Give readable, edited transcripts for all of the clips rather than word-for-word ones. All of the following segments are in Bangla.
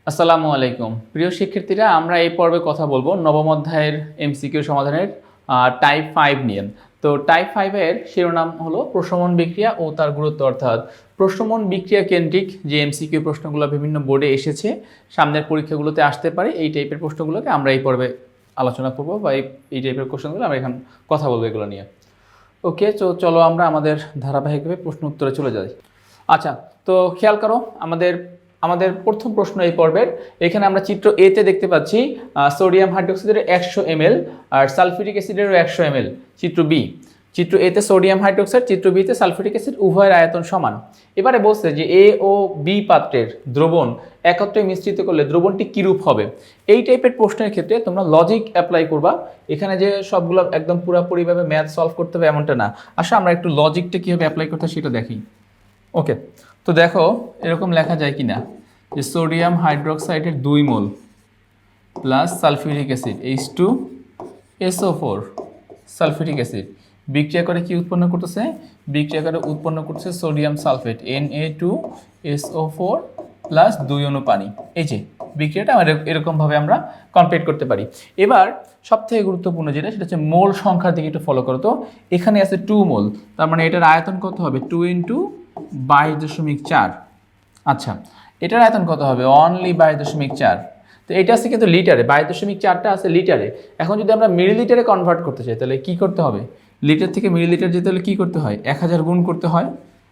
আসসালামু আলাইকুম প্রিয় শিক্ষার্থীরা, আমরা এই পর্বে কথা বলবো নবম অধ্যায়ের এমসিকিউ সমাধানের টাইপ 5 নিয়ে। তো টাইপ 5 এর শিরোনাম হলো প্রশমন বিক্রিয়া ও তার গুরুত্ব, অর্থাৎ প্রশমন বিক্রিয়া কেন্দ্রিক যে এমসিকিউ প্রশ্নগুলো বিভিন্ন বোর্ডে এসেছে, সামনের পরীক্ষাগুলোতে আসতে পারে, এই টাইপের প্রশ্নগুলোকে আমরা এই পর্বে আলোচনা করব বা এই টাইপের কোশ্চেনগুলো আমরা এখন কথা বলবো এগুলো নিয়ে। ওকে, তো চলো আমরা আমাদের ধারাবাহিকভাবে প্রশ্ন উত্তরে চলে যাই। আচ্ছা, তো খেয়াল করো আমাদের আমাদের প্রথম প্রশ্ন এই পর্বের। এখানে আমরা চিত্র এ তে দেখতে পাচ্ছি সোডিয়াম হাইড্রোক্সাইডের 100 ml আর সালফিউরিক অ্যাসিডেরও 100 ml। চিত্র এ তে সোডিয়াম হাইড্রোক্সাইড, চিত্র বি তে সালফিউরিক অ্যাসিড, উভয়ের আয়তন সমান। এবারে বলছে যে এ ও বি পাত্রের দ্রবণ একত্রে মিশ্রিত করলে দ্রবণটি কিরূপ হবে। এই টাইপের প্রশ্নের ক্ষেত্রে তোমরা লজিক অ্যাপ্লাই করবা। এখানে যে সবগুলো একদম পুরোপুরিভাবে ম্যাথ সলভ করতে হবে এমনটা না। আসলে আমরা একটু লজিকটা কীভাবে অ্যাপ্লাই করতে সেটা দেখি। ওকে, তো দেখো এরকম লেখা যায় কি না যে সোডিয়াম হাইড্রোক্সাইডের 2 mole plus sulphuric acid H2SO4 sulphuric acid বিক্রিয়া করে কি উৎপন্ন করতেছে? বিক্রিয়া করে উৎপন্ন করতেছে সোডিয়াম সালফেট Na2SO4 প্লাস 2 অণু পানি। এই যে বিক্রিয়াটা আমরা এরকমভাবে আমরা কমপ্লিট করতে পারি। এবার সবথেকে গুরুত্বপূর্ণ যেটা, সেটা হচ্ছে মোল সংখ্যার দিকে একটু ফলো করো। তো এখানে আছে 2 মোল, তার মানে এটার আয়তন কত হবে? 2 × 22.4। আচ্ছা, এটার আয়তন কত হবে? অনলি 22.4। তো এটা আছে কিন্তু লিটারে, 22.4টা আছে লিটারে। এখন যদি আমরা মিলিলিটারে কনভার্ট করতে চাই তাহলে কি করতে হবে? লিটার থেকে মিলিলিটার যেতে হলে কী করতে হয়? 1000 গুণ করতে হয়।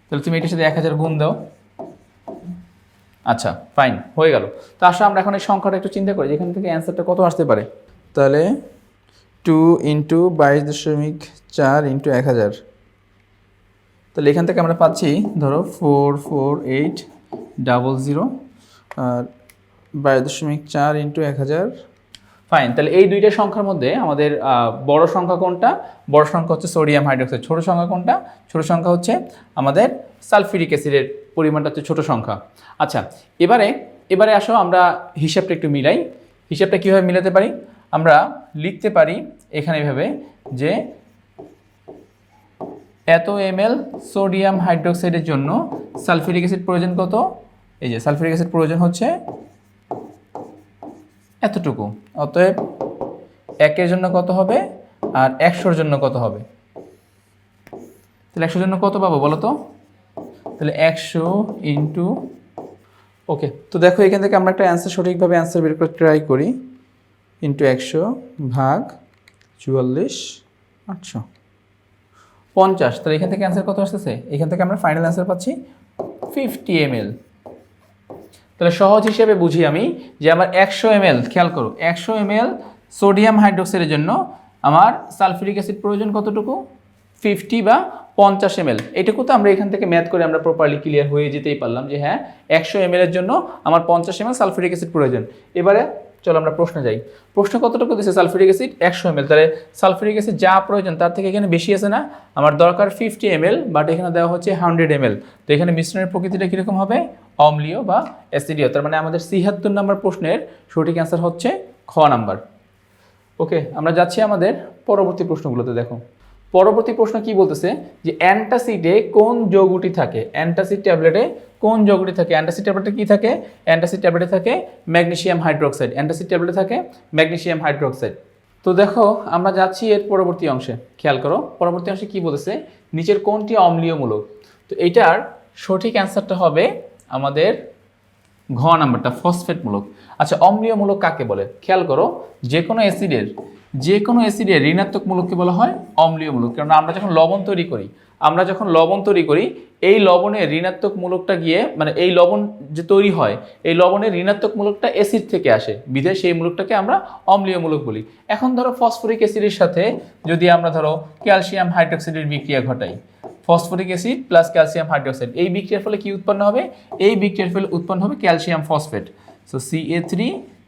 তাহলে তুমি এটার সাথে 1000 গুণ দাও। আচ্ছা, ফাইন, হয়ে গেল। তো আসলে আমরা এখন এই সংখ্যাটা একটু চিন্তা করি, যেখান থেকে অ্যান্সারটা কত আসতে পারে। তাহলে 2 × 22.4 × 1000। তাহলে এখান থেকে আমরা পাচ্ছি ধরো 44800 আর 22.4 × 1000। ফাইন, তাহলে এই দুইটা সংখ্যার মধ্যে আমাদের বড় সংখ্যা কোনটা? বড় সংখ্যা হচ্ছে সোডিয়াম হাইড্রোক্সাইড। ছোট সংখ্যা কোনটা? ছোট সংখ্যা হচ্ছে আমাদের সালফিউরিক অ্যাসিডের পরিমাণটা হচ্ছে ছোট সংখ্যা। আচ্ছা, এবারে আসো আমরা হিসাবটা একটু মিলাই। হিসাবটা কীভাবে মিলাতে পারি? আমরা লিখতে পারি এখানে এভাবে যে এত ml সোডিয়াম হাইড্রোক্সাইডের জন্য সালফিউরিক অ্যাসিড প্রয়োজন কত? এই যে সালফিউরিক অ্যাসিড প্রয়োজন হচ্ছে এতটুকু। অতএব 1-এর জন্য কত হবে আর 100-র জন্য কত হবে? তাহলে 100-র জন্য কত পাবো বলো তো? তাহলে 100 × ওকে, তো দেখো এখান থেকে আমরা একটা অ্যান্সার, সঠিকভাবে অ্যান্সার বের করে ট্রাই করি। × 100 ভাগ 44,850। তাহলে এখান থেকে অ্যান্সার কত আসতেছে? এখান থেকে আমরা ফাইনাল অ্যান্সার পাচ্ছি 50 ml। তাহলে সহজ হিসেবে বুঝি আমি যে আমার 100 ml, খেয়াল করো, 100 ml সোডিয়াম হাইড্রোক্সাইডের জন্য আমার সালফিউরিক অ্যাসিড প্রয়োজন কতটুকু? 50 বা 50 ml। এটুকু তো আমরা এখান থেকে ম্যাথ করে আমরা প্রপারলি ক্লিয়ার হয়ে যেতেই পারলাম যে হ্যাঁ, 100 ml এর জন্য আমার 50 ml সালফিউরিক অ্যাসিড প্রয়োজন। এবারে চলো আমরা প্রশ্নে যাই। প্রশ্ন কতটুকু দিচ্ছে? Sulphuric acid 100 ml। তাহলে সালফিউরিক অ্যাসিড যা প্রয়োজন তার থেকে এখানে বেশি আছে না? আমার দরকার 50 ml, বাট এখানে দেওয়া হচ্ছে 100 ml। তো এখানে মিশ্রণের প্রকৃতিটা কীরকম হবে? অম্লীয় বা অ্যাসিডীয়। তার মানে আমাদের ৭৬ নম্বর প্রশ্নের সঠিক অ্যান্সার হচ্ছে খ নাম্বার। ওকে, আমরা যাচ্ছি আমাদের পরবর্তী প্রশ্নগুলোতে। দেখো পরবর্তী প্রশ্ন কি বলতেছে যে অ্যান্টাসিডে কোন যৌগটি থাকে? অ্যান্টাসিড ট্যাবলেটে কোন যৌগটি থাকে? অ্যান্টাসিড ট্যাবলেটে কি থাকে? অ্যান্টাসিড ট্যাবলেটে থাকে ম্যাগনেসিয়াম হাইড্রোক্সাইড। অ্যান্টাসিড ট্যাবলেটে থাকে ম্যাগনেসিয়াম হাইড্রোক্সাইড। তো দেখো আমরা যাচ্ছি এর পরবর্তী অংশে। খেয়াল করো পরবর্তী অংশে কি বলতেছে, নিচের কোনটি অম্লীয় মূলক? তো এইটার সঠিক অ্যান্সারটা হবে আমাদের ঘ নাম্বারটা, ফসফেট মূলক। আচ্ছা, অম্লীয় মূলক কাকে বলে? খেয়াল করো, যে কোনো অ্যাসিডের ঋণাত্মক মূলককে বলা হয় অম্লীয় মূলক। কারণ আমরা যখন লবণ তৈরি করি এই লবণের ঋণাত্মক মূলকটা গিয়ে, মানে এই লবণ যে তৈরি হয় এই লবণের ঋণাত্মক মূলকটা অ্যাসিড থেকে আসে, বিধায় সেই মূলকটাকে আমরা অম্লীয় মূলক বলি। এখন ধরো ফসফরিক অ্যাসিডের সাথে যদি আমরা ধরো ক্যালসিয়াম হাইড্রোক্সাইডের বিক্রিয়া ঘটাই, phosphoric acid plus calcium hydroxide, এই বিক্রিয়ার ফলে কি উৎপন্ন হবে? এই বিক্রিয়ার ফলে উৎপন্ন হবে ক্যালসিয়াম ফসফেট। সো Ca3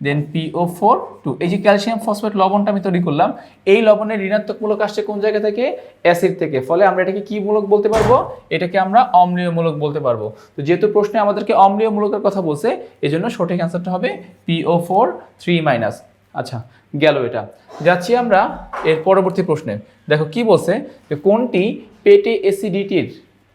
দেন PO4 2। এই যে ক্যালসিয়াম ফসফেট লবণটা আমি তৈরি করলাম, এই লবণের ঋণাত্মক মূলক আসছে কোন জায়গা থেকে? অ্যাসিড থেকে। ফলে আমরা এটাকে কি মূলক বলতে পারবো? এটাকে আমরা অম্লীয় মূলক বলতে পারবো। তো যেহেতু প্রশ্নে আমাদেরকে অম্লীয় মূলকের কথা বলছে, এজন্য সঠিক অ্যান্সারটা হবে PO4 3-। আচ্ছা, গেল এটা। যাচ্ছি আমরা এর পরবর্তী প্রশ্নে। দেখো কি বলছে যে কোনটি পেটে অ্যাসিডিটির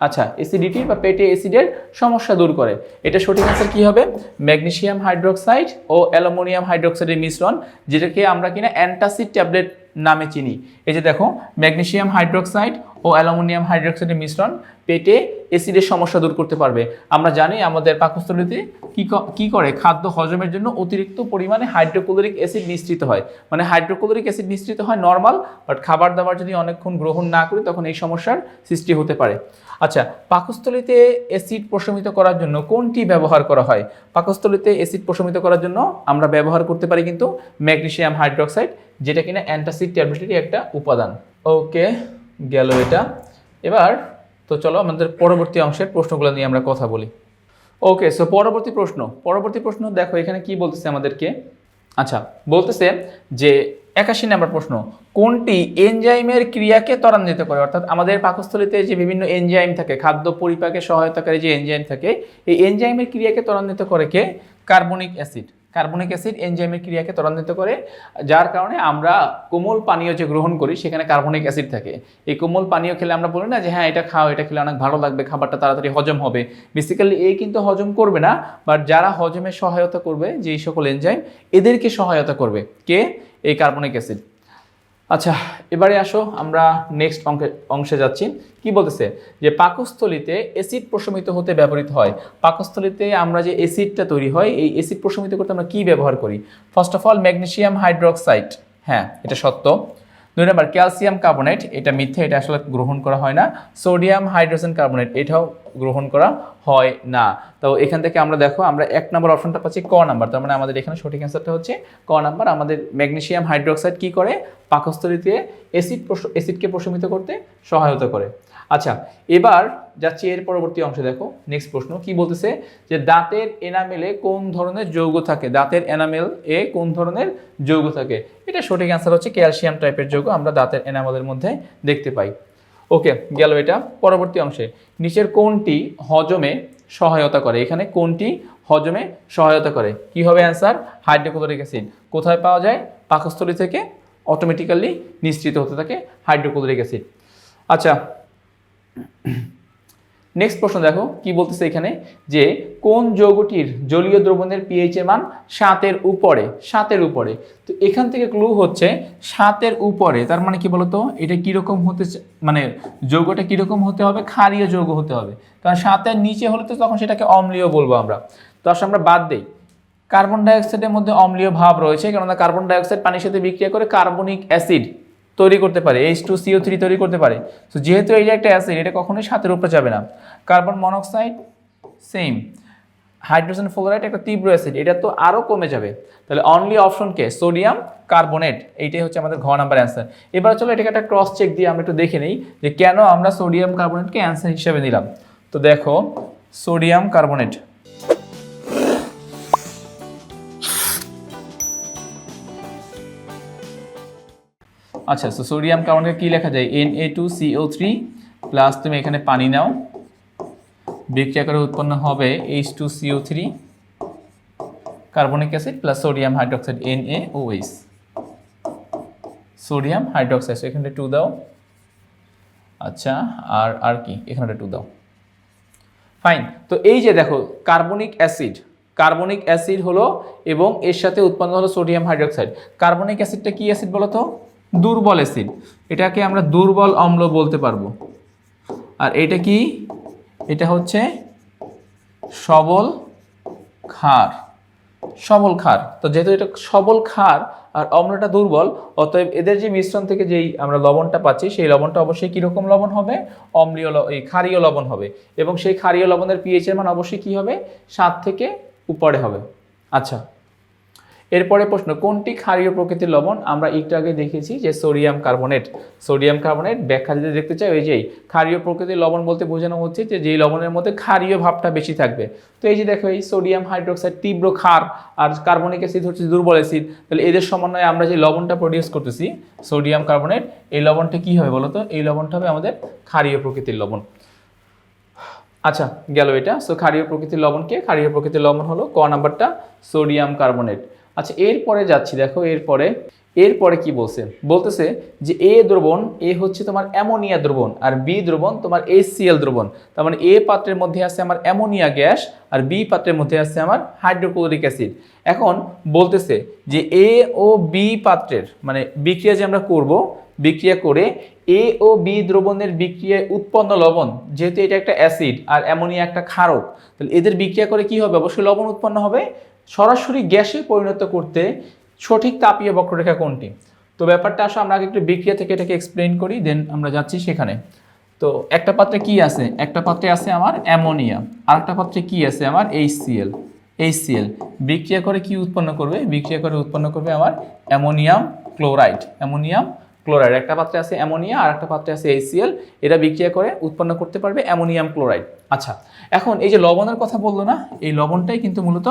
আচ্ছা, অ্যাসিডিটির বা পেটে অ্যাসিডের সমস্যা দূর করে। এটা সঠিক আনসার কি হবে? ম্যাগনেসিয়াম হাইড্রোক্সাইড ও অ্যালুমিনিয়াম হাইড্রোক্সাইডের মিশ্রণ, যেটাকে আমরা কিনা অ্যান্টাসিড ট্যাবলেট নামে চিনি। এই যে দেখো, ম্যাগনেসিয়াম হাইড্রোক্সাইড ও অ্যালুমিনিয়াম হাইড্রোক্সাইডের মিশ্রণ পেটে অ্যাসিডের সমস্যা দূর করতে পারবে। আমরা জানি আমাদের পাকস্থলীতে কি করে, খাদ্য হজমের জন্য অতিরিক্ত পরিমাণে হাইড্রোক্লোরিক অ্যাসিড নিঃসৃত হয়। মানে হাইড্রোক্লোরিক অ্যাসিড নিঃসৃত হয় নর্মাল, বাট খাবার দাবার যদি অনেকক্ষণ গ্রহণ না করি তখন এই সমস্যার সৃষ্টি হতে পারে। আচ্ছা, পাকস্থলীতে অ্যাসিড প্রশমিত করার জন্য কোনটি ব্যবহার করা হয়? পাকস্থলীতে অ্যাসিড প্রশমিত করার জন্য আমরা ব্যবহার করতে পারি কিন্তু ম্যাগনেসিয়াম হাইড্রোক্সাইড, যেটা কিনা অ্যান্টাসিড ট্যাবলেটেরই একটা উপাদান। ওকে, গেল এটা। এবার তো চলো আমাদের পরবর্তী অংশের প্রশ্নগুলো নিয়ে আমরা কথা বলি। ওকে, সো পরবর্তী প্রশ্ন দেখো এখানে কি বলতেছে আমাদেরকে। আচ্ছা, বলতেছে যে 81 নম্বর প্রশ্ন, কোনটি এনজাইমের ক্রিয়াকে ত্বরান্বিত করে? অর্থাৎ আমাদের পাকস্থলীতে যে বিভিন্ন এনজাইম থাকে, খাদ্য পরিপাকে সহায়তাকারী যে এনজাইম থাকে, এই এনজাইমের ক্রিয়াকে ত্বরান্বিত করে কে? Carbonic acid. কার্বনিক অ্যাসিড এনজাইমের ক্রিয়াকে ত্বরান্বিত করে, যার কারণে আমরা কোমল পানীয় যে গ্রহণ করি সেখানে কার্বনিক অ্যাসিড থাকে। এই কোমল পানীয় খেলে আমরা বলি না যে হ্যাঁ এটা খাও, এটা খেলে অনেক ভালো লাগবে, খাবারটা তাড়াতাড়ি হজম হবে। বেসিক্যালি এই কিন্তু হজম করবে না, বাট যারা হজমে সহায়তা করবে, যেই সকল এনজাইম, এদেরকে সহায়তা করবে কে? এই কার্বনিক অ্যাসিড। আচ্ছা, এবারে আসো আমরা নেক্সট অংশে যাচ্ছি। কি বলতেছে যে পাকস্থলীতে অ্যাসিড প্রশমিত হতে ব্যবহৃত হয়। পাকস্থলীতে আমরা যে অ্যাসিডটা তৈরি হয়, এই অ্যাসিড প্রশমিত করতে আমরা কি ব্যবহার করি? First of all magnesium hydroxide, হ্যাঁ এটা সত্য। 2 নম্বর ক্যালসিয়াম কার্বনেট, এটা মিথ্যা, এটা আসলে গ্রহণ করা হয় না। সোডিয়াম হাইড্রোজেন কার্বনেট, এটাও গ্রহণ করা হয় না। তো এখান থেকে আমরা দেখো, আমরা 1 নম্বর অপশনটা পাচ্ছি ক নাম্বার, তার মানে আমাদের এখানে সঠিক অ্যান্সারটা হচ্ছে ক নাম্বার। আমাদের ম্যাগনেসিয়াম হাইড্রোক্সাইড কি করে? পাকস্থলীতে অ্যাসিডকে প্রশমিত করতে সহায়তা করে। আচ্ছা, এবার যাচ্ছি এর পরবর্তী অংশে। দেখো নেক্সট প্রশ্ন কি বলতেছে যে দাঁতের এনামেলে কোন ধরনের যৌগ থাকে? দাঁতের এনামেল এ কোন ধরনের যৌগ থাকে? এটা সঠিক অ্যান্সার হচ্ছে ক্যালসিয়াম টাইপের যৌগ আমরা দাঁতের এনামেলের মধ্যে দেখতে পাই। ওকে, গেল এটা। পরবর্তী অংশে নিচের কোনটি হজমে সহায়তা করে? এখানে কোনটি হজমে সহায়তা করে? কি হবে অ্যান্সার? Hydrochloric acid. কোথায় পাওয়া যায়? পাকস্থলী থেকে অটোমেটিক্যালি নিঃসৃত হতে থাকে হাইড্রোক্লোরিক অ্যাসিড। আচ্ছা, নেক্সট প্রশ্ন দেখো কি বলতেছে এখানে, যে কোন যৌগটির জলীয় দ্রবণের পিএইচ এর মান 7-এর উপরে? 7-এর উপরে। তো এখান থেকে ক্লু হচ্ছে 7-এর উপরে, তার মানে কি বলতো, এটা কিরকম হতে, মানে যৌগটা কিরকম হতে হবে? ক্ষারীয় যৌগ হতে হবে, কারণ 7-এর নিচে হলে তো তখন সেটাকে অম্লীয় বলবো আমরা। তো আসলে আমরা বাদ দেই, কার্বন ডাইঅক্সাইডের মধ্যে অম্লীয় ভাব রয়েছে, কেননা কার্বন ডাইঅক্সাইড পানির সাথে বিক্রিয়া করে কার্বনিক অ্যাসিড তৈরি করতে পারে, H2CO3 তৈরি করতে পারে। তো যেহেতু এই যে একটা অ্যাসিড, এটা কখনোই 7-এর উপরে যাবে না। Carbon monoxide same, hydrogen fluoride একটা তীব্র অ্যাসিড, এটা তো আরও কমে যাবে। তাহলে অনলি অপশন কে? Sodium carbonate. এইটাই হচ্ছে আমাদের ঘ নাম্বার অ্যান্সার। এবার চলো এটাকে একটা ক্রস চেক দিয়ে আমরা একটু দেখে নিই যে কেন আমরা সোডিয়াম কার্বনেটকে অ্যান্সার হিসেবে নিলাম। তো দেখো, সোডিয়াম কার্বনেট, আচ্ছা, সো সোডিয়াম কার্বনেট কি লেখা যায়? Na2CO3 প্লাস তুমি এখানে পানি নাও, বিক্রিয়া করে উৎপন্ন হবে H2CO3 carbonic acid plus sodium hydroxide NaOH, sodium hydroxide. এখানে 2 দাও। আচ্ছা, আর কি এখানে 2 দাও। ফাইন। তো এই যে দেখো কার্বনিক অ্যাসিড হলো এবং এর সাথে উৎপন্ন হলো সোডিয়াম হাইড্রোক্সাইড। কার্বনিক অ্যাসিডটা কি অ্যাসিড বলো তো? দুর্বল অ্যাসিড। এটাকে আমরা দুর্বল অম্ল বলতে পারবো। আর এটা কি? এটা হচ্ছে সবল ক্ষার। তো যেহেতু এটা সবল ক্ষার আর অম্লটা দুর্বল, অতএব এদের যে মিশ্রণ থেকে যেই আমরা লবণটা পাচ্ছি, সেই লবণটা অবশ্যই কীরকম লবণ হবে? অম্লীয়, এই ক্ষারীয় লবণ হবে। এবং সেই ক্ষারীয় লবণের পিএইচ এর মান অবশ্যই কী হবে? 7 থেকে উপরে হবে। আচ্ছা, এরপরে প্রশ্ন, কোনটি ক্ষারীয় প্রকৃতির লবণ? আমরা একটু আগে দেখেছি যে সোডিয়াম কার্বনেট। ব্যাখ্যা যদি দেখতে চাই, ওই যেই ক্ষারীয় প্রকৃতির লবণ বলতে বোঝানো হচ্ছে যে যেই লবণের মধ্যে ক্ষারীয় ভাবটা বেশি থাকবে। তো এই যে দেখো, এই সোডিয়াম হাইড্রোক্সাইড তীব্র ক্ষার আর কার্বনিক অ্যাসিড হচ্ছে দুর্বল অ্যাসিড, তাহলে এদের সমন্বয়ে আমরা যে লবণটা প্রডিউস করতেছি সোডিয়াম কার্বনেট, এই লবণটা কি হবে বলতো? এই লবণটা হবে আমাদের ক্ষারীয় প্রকৃতির লবণ। আচ্ছা, গেল এটা। সো ক্ষারীয় প্রকৃতির লবণকে, ক্ষারীয় প্রকৃতির লবণ হলো ক নাম্বারটা সোডিয়াম কার্বনেট। আচ্ছা, এরপরে যাচ্ছি। দেখো এরপরে কি বলছে, বলতেছে যে এ দ্রবণ, এ হচ্ছে তোমার অ্যামোনিয়া দ্রবণ আর বি দ্রবণ তোমার HCl দ্রবণ। তার মানে এ পাত্রের মধ্যে আছে আমার অ্যামোনিয়া গ্যাস আর বি পাত্রের মধ্যে আছে আমার হাইড্রোক্লোরিক অ্যাসিড। এখন বলতেছে যে এ ও বি পাত্রের মানে বিক্রিয়া যে আমরা করব, বিক্রিয়া করে এ ও বি দ্রবণের বিক্রিয়ায় উৎপন্ন লবণ, যেহেতু এটা একটা অ্যাসিড আর অ্যামোনিয়া একটা ক্ষারক, তাহলে এদের বিক্রিয়া করে কি হবে, অবশ্যই লবণ উৎপন্ন হবে। সরাসরি গ্যাসে পরিণত করতে সঠিক তাপীয় বক্ররেখা কোনটি? তো ব্যাপারটা আসলে আমরা আগে একটু বিক্রিয়া থেকে এটাকে এক্সপ্লেইন করি, দেন আমরা যাচ্ছি সেখানে। তো একটা পাত্রে কি আছে, একটা পাত্রে আছে আমার অ্যামোনিয়া, আর একটা পাত্রে কি আছে আমার HCl। বিক্রিয়া করে কি উৎপন্ন করবে, বিক্রিয়া করে উৎপন্ন করবে আমার অ্যামোনিয়াম ক্লোরাইড। একটা পাত্রে আছে অ্যামোনিয়া আর একটা পাত্রে আছে HCl, এরা বিক্রিয়া করে উৎপন্ন করতে পারবে অ্যামোনিয়াম ক্লোরাইড। আচ্ছা, এখন এই যে লবণের কথা বললো না, এই লবণটাই কিন্তু মূলত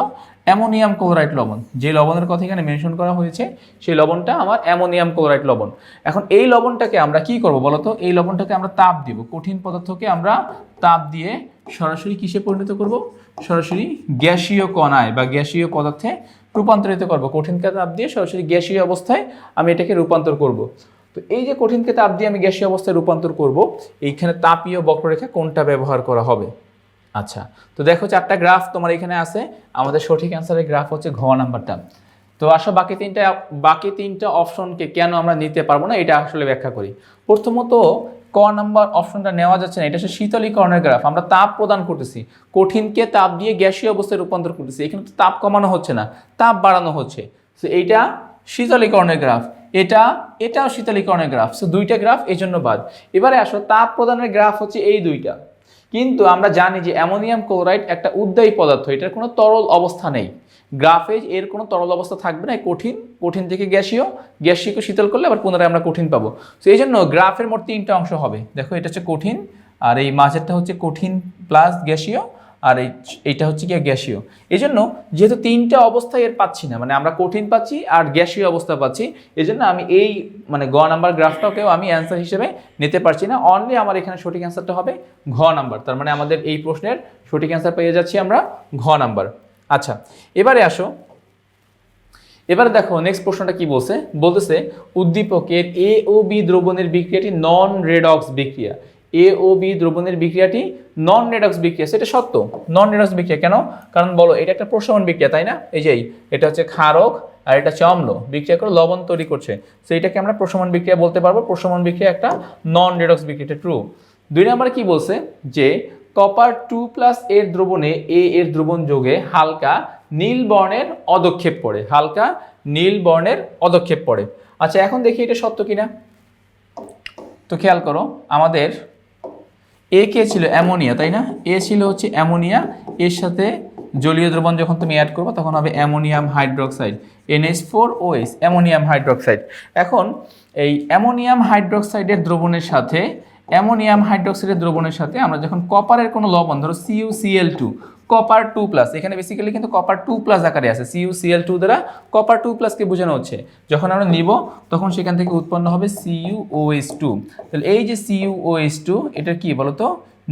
অ্যামোনিয়াম ক্লোরাইড লবণ। যে লবণের কথা এখানে মেনশন করা হয়েছে সেই লবণটা আমার অ্যামোনিয়াম ক্লোরাইড লবণ। এখন এই লবণটাকে আমরা কি করব বলতো, এই লবণটাকে আমরা তাপ দিব, কঠিন পদার্থকে আমরা তাপ দিয়ে সরাসরি কিসে পরিণত করব, সরাসরি গ্যাসীয় কণায় বা গ্যাসীয় পদার্থে রূপান্তরিত করব। কঠিনকে তাপ দিয়ে সরাসরি গ্যাসীয় অবস্থায় আমি এটাকে রূপান্তর করব। তো এই যে কঠিনকে তাপ দিয়ে আমি গ্যাসীয় অবস্থায় রূপান্তর করব, এইখানে তাপীয় বক্ররেখা কোনটা ব্যবহার করা হবে? আচ্ছা, তো দেখো 4টা গ্রাফ তোমার এখানে আছে, আমাদের সঠিক অ্যান্সারের গ্রাফ হচ্ছে ঘ নাম্বারটা। তো আসো বাকি তিনটা অপশনকে কেন আমরা নিতে পারবো না এটা আসলে ব্যাখ্যা করি। প্রথমত ক নাম্বার অপশনটা নেওয়া যাচ্ছে না, এটা হচ্ছে শীতলীকরণের গ্রাফ। আমরা তাপ প্রদান করতেছি, কঠিনকে তাপ দিয়ে গ্যাসীয় অবস্থায় রূপান্তর করতেছি, এখানে তো তাপ কমানো হচ্ছে না, তাপ বাড়ানো হচ্ছে। তো এইটা শীতলীকরণের গ্রাফ, এটাও শীতলীকরণের গ্রাফ। সো দুইটা গ্রাফ এই জন্য বাদ। এবারে আসো তাপ প্রদানের গ্রাফ হচ্ছে এই দুইটা, কিন্তু আমরা জানি যে অ্যামোনিয়াম ক্লোরাইড একটা উদ্বায়ী পদার্থ, এটার কোনো তরল অবস্থা নেই। গ্রাফে এর কোনো তরল অবস্থা থাকবে না, কঠিন থেকে গ্যাসীয়কে শীতল করলে আবার পুনরায় আমরা কঠিন পাবো। তো এই জন্য গ্রাফের মোট 3টা অংশ হবে। দেখো এটা হচ্ছে কঠিন, আর এই মাঝেরটা হচ্ছে কঠিন প্লাস গ্যাসীয়, আর এইটা হচ্ছে কি গ্যাসীয়। এই জন্য যেহেতু 3টা অবস্থায় এর পাচ্ছি না, মানে আমরা কঠিন পাচ্ছি আর গ্যাসীয় অবস্থা পাচ্ছি, এই জন্য আমি এই মানে গ নাম্বার গ্রাফটাকেও আমি অ্যান্সার হিসেবে নিতে পারছি না। অনলি আমার এখানে সঠিক অ্যান্সারটা হবে ঘ নাম্বার। তার মানে আমাদের এই প্রশ্নের সঠিক অ্যান্সার পেয়ে যাচ্ছি আমরা ঘ নাম্বার। আচ্ছা, এবারে আসো, এবারে দেখো নেক্সট প্রশ্নটা কি বলতেছে উদ্দীপকের এ ও বি দ্রবণের বিক্রিয়াটি নন রেডক্স বিক্রিয়া। এ ও বি দ্রবণের বিক্রিয়াটি নন রেডক্স বিক্রিয়া, সেটা সত্য। নন রেডক্স বিক্রিয়া কেন? কারণ বলো এটা একটা প্রশমন বিক্রিয়া, তাই না? এই যে এটা হচ্ছে ক্ষারক আর এটা হচ্ছে অম্ল, বিক্রিয়া করে লবণ তৈরি করছে, তো এটাকে আমরা প্রশমন বিক্রিয়া বলতে পারবো। প্রশমন বিক্রিয়া একটা নন রেডক্স বিক্রিয়া, এটা ট্রু। 2 নম্বরে কি বলছে যে কপার 2+ এর দ্রবণে এ এর দ্রবণ যোগে হালকা নীল বর্ণের অদক্ষেপ পড়ে, হালকা নীল বর্ণের অদক্ষেপ পড়ে। আচ্ছা, এখন দেখি এটা সত্য কিনা। তো খেয়াল করো, আমাদের এ কে ছিল অ্যামোনিয়া, তাই না? এ ছিল হচ্ছে অ্যামোনিয়া, এর সাথে জলীয় দ্রবণ যখন তুমি অ্যাড করবে তখন হবে ammonium hydroxide, NH4OH, ammonium hydroxide. এখন এই অ্যামোনিয়াম হাইড্রোক্সাইডের দ্রবণের সাথে আমরা যখন কপারের কোনো লবণ, ধরো CuCl2, কপার 2+, এখানে বেসিক্যালি কিন্তু কপার 2+ আকারে আছে, CuCl2 দ্বারা কপার 2+ কে বোঝানো হচ্ছে। যখন আমরা নিব তখন সেখান থেকে উৎপন্ন হবে CuOH2। তাহলে এই যে CuOH2, এটা কি বলতো?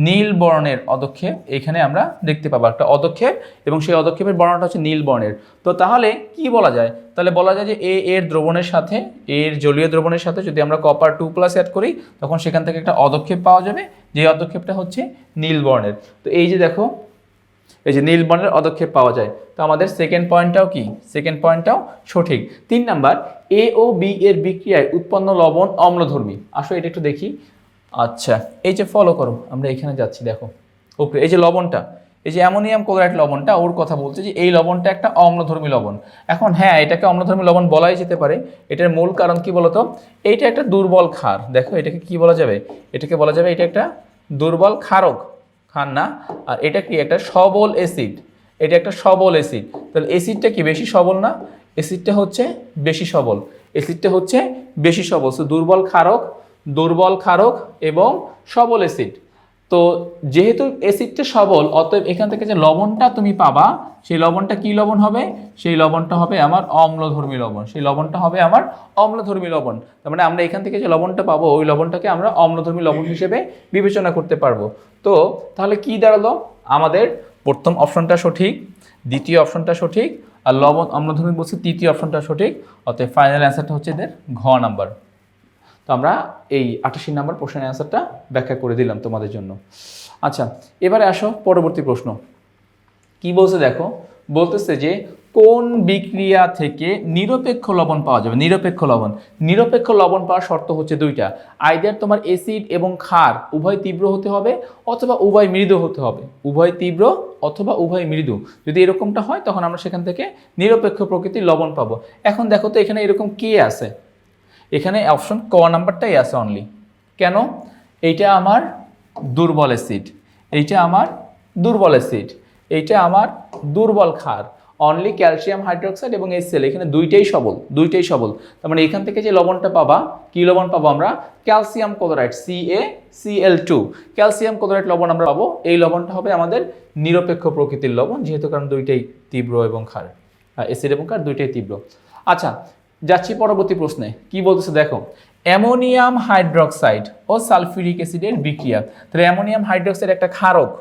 নীল বর্ণের অদক্ষেপ। এখানে আমরা দেখতে পাবো একটা অদক্ষেপ, এবং সেই অদক্ষেপের বর্ণটা হচ্ছে নীল বর্ণের। তো তাহলে কি বলা যায়? তাহলে বলা যায় যে এর দ্রবণের সাথে, এর জলীয় দ্রবণের সাথে যদি আমরা কপার 2+ অ্যাড করি তখন সেখান থেকে একটা অদক্ষেপ পাওয়া যাবে, যে অদক্ষেপটা হচ্ছে নীল বর্ণের। তো এই যে দেখো, এই যে নীল বর্ণের অদক্ষেপ পাওয়া যায়। তো আমাদের সেকেন্ড পয়েন্টটাও সঠিক। 3 নাম্বার, এ ও বি এর বিক্রিয়ায় উৎপন্ন লবণ অম্লধর্মী। আসো এটা একটু দেখি। আচ্ছা, এই যে ফলো করো, আমরা এখানে যাচ্ছি, দেখো ওকে, এই যে লবণটা, এই যে অ্যামোনিয়াম ক্লোরাইড লবণটা, ওর কথা বলছে যে এই লবণটা একটা অম্লধর্মী লবণ। এখন হ্যাঁ, এটাকে অম্লধর্মী লবণ বলাই যেতে পারে। এটার মূল কারণ কি বলতো? এইটা একটা দুর্বল ক্ষার। দেখো এটাকে কি বলা যাবে? এটাকে বলা যাবে এটা একটা দুর্বল ক্ষারক, ক্ষার না। আর এটা কি একটা সবল অ্যাসিড, এটা একটা সবল অ্যাসিড। তাহলে অ্যাসিডটা কি বেশি সবল না? অ্যাসিডটা হচ্ছে বেশি সবল। সো দুর্বল ক্ষারক এবং সবল অ্যাসিড। তো যেহেতু অ্যাসিডটা সবল, অতএব এখান থেকে যে লবণটা তুমি পাবা সেই লবণটা কি লবণ হবে? সেই লবণটা হবে আমার অম্লধর্মী লবণ। তার মানে আমরা এখান থেকে যে লবণটা পাবো ওই লবণটাকে আমরা অম্লধর্মী লবণ হিসেবে বিবেচনা করতে পারবো। তো তাহলে কি দাঁড়ালো? আমাদের প্রথম অপশনটা সঠিক, দ্বিতীয় অপশনটা সঠিক, আর লবণ অম্লধর্মী বলছে তৃতীয় অপশনটা সঠিক, অতএব ফাইনাল অ্যান্সারটা হচ্ছে এদের ঘ নাম্বার। তো আমরা এই 88 নাম্বার প্রশ্নের অ্যান্সারটা ব্যাখ্যা করে দিলাম তোমাদের জন্য। আচ্ছা, এবারে আসো পরবর্তী প্রশ্ন কি বলছে দেখো, বলতেছে যে কোন বিক্রিয়া থেকে নিরপেক্ষ লবণ পাওয়া যাবে। নিরপেক্ষ লবণ পাওয়ার শর্ত হচ্ছে দুইটা, আইদার তোমার অ্যাসিড এবং ক্ষার উভয় তীব্র হতে হবে অথবা উভয় মৃদু হতে হবে, উভয় তীব্র অথবা উভয় মৃদু। যদি এরকমটা হয় তখন আমরা সেখান থেকে নিরপেক্ষ প্রকৃতির লবণ পাবো। এখন দেখো তো এখানে এরকম কি আছে, এখানে অপশন ক নাম্বারটাই আছে অনলি। কেন? এইটা আমার দুর্বল অ্যাসিড, এইটা আমার দুর্বল অ্যাসিড, এইটা আমার দুর্বল ক্ষার, অনলি ক্যালসিয়াম হাইড্রোক্সাইড এবং HCl, এখানে দুইটাই সবল। তার মানে এখান থেকে যে লবণটা পাবা, কি লবণ পাবো আমরা? Calcium chloride, CaCl2 calcium chloride লবণ আমরা পাবো। এই লবণটা হবে আমাদের নিরপেক্ষ প্রকৃতির লবণ, যেহেতু কারণ দুইটাই তীব্র এবং ক্ষার, অ্যাসিড এবং ক্ষার দুইটাই তীব্র। আচ্ছা, যাচ্ছি পরবর্তী প্রশ্নে কি বলতেছে দেখো, অ্যামোনিয়াম হাইড্রোক্সাইড ও সালফিউরিক অ্যাসিডের বিক্রিয়া। তাহলে অ্যামোনিয়াম হাইড্রোক্সাইড একটা ক্ষারক,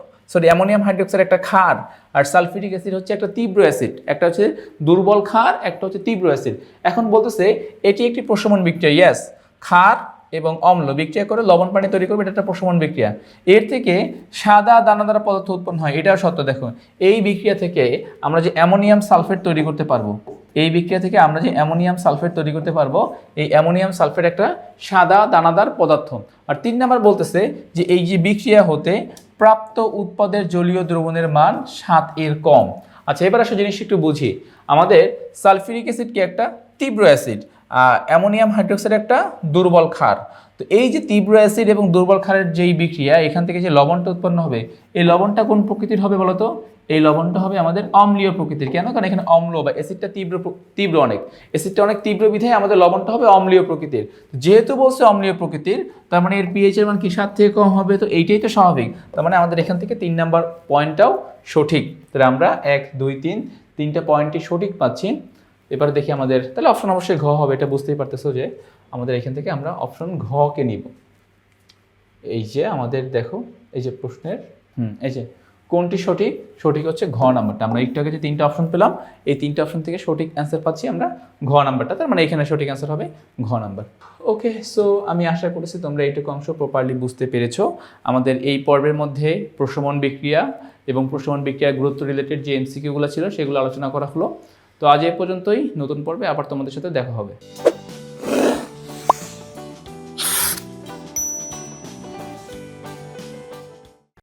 অ্যামোনিয়াম হাইড্রোক্সাইড একটা ক্ষার, আর সালফিউরিক অ্যাসিড হচ্ছে একটা তীব্র অ্যাসিড, একটা হচ্ছে দুর্বল ক্ষার, একটা হচ্ছে তীব্র অ্যাসিড। এখন বলতেছে এটি একটি প্রশমন বিক্রিয়া, ইয়েস, ক্ষার এবং অম্ল বিক্রিয়া করে লবণ পানি তৈরি করবে, এটা একটা প্রশমন বিক্রিয়া। এর থেকে সাদা দানাদার পদার্থ উৎপন্ন হয়, এটাও সত্য। দেখো এই বিক্রিয়া থেকে আমরা যে অ্যামোনিয়াম সালফেট তৈরি করতে পারবো, এই বিক্রিয়া থেকে আমরা যে অ্যামোনিয়াম সালফেট তৈরি করতে পারবো, এই অ্যামোনিয়াম সালফেট একটা সাদা দানাদার পদার্থ। আর 3 নাম্বার বলতেছে যে এই যে বিক্রিয়া হতে প্রাপ্ত উৎপাদের জলীয় দ্রবণের মান 7 এর কম। আচ্ছা, এবার আসলে জিনিসটা একটু বুঝি। আমাদের সালফিউরিক অ্যাসিড কি একটা তীব্র অ্যাসিড, অ্যামোনিয়াম হাইড্রোক্সাইড একটা দুর্বল ক্ষার। তো এই যে তীব্র অ্যাসিড এবং দুর্বল ক্ষারের যেই বিক্রিয়া, এখান থেকে যে লবণটা উৎপন্ন হবে, এই লবণটা কোন প্রকৃতির হবে বলতো? এই লবণটা হবে আমাদের অম্লীয় প্রকৃতির। কেন? কারণ এখানে অম্ল বা অ্যাসিডটা তীব্র অনেক, অ্যাসিডটা অনেক তীব্র বিধায় আমাদের লবণটা হবে অম্লীয় প্রকৃতির। যেহেতু বলছে অম্লীয় প্রকৃতির, তার মানে এর পিএইচ এর মান কি 7 থেকে কম হবে, তো এইটাই তো স্বাভাবিক। তার মানে আমাদের এখান থেকে 3 নাম্বার পয়েন্টটাও সঠিক। তাহলে আমরা 1 2 3 তিনটা পয়েন্টই সঠিক পাচ্ছি। এবার দেখি আমাদের, তাহলে অপশন অবশ্যই ঘ হবে, এটা বুঝতেই পারতেছো যে আমাদের এখান থেকে আমরা অপশন ঘ কে নিব। এই যে আমাদের দেখো এই যে প্রশ্নের এই যে কোনটি সঠিক, সঠিক হচ্ছে ঘ নাম্বারটা। আমরা একটু আগে যে 3টা অপশন পেলাম, এই 3টা অপশন থেকে সঠিক অ্যান্সার পাচ্ছি আমরা ঘ নাম্বারটা। তার মানে এখানে সঠিক অ্যান্সার হবে ঘ নাম্বার। ওকে, সো আমি আশা করছি তোমরা এইটুকু অংশ প্রপারলি বুঝতে পেরেছো। আমাদের এই পর্বের মধ্যে প্রশমন বিক্রিয়া এবং প্রশমন বিক্রিয়ার গুরুত্ব রিলেটেড যে MCQ গুলো ছিল সেগুলো আলোচনা করা হলো। তো আজ এই পর্যন্তই, নতুন পর্বে আবার তোমাদের সাথে দেখা হবে।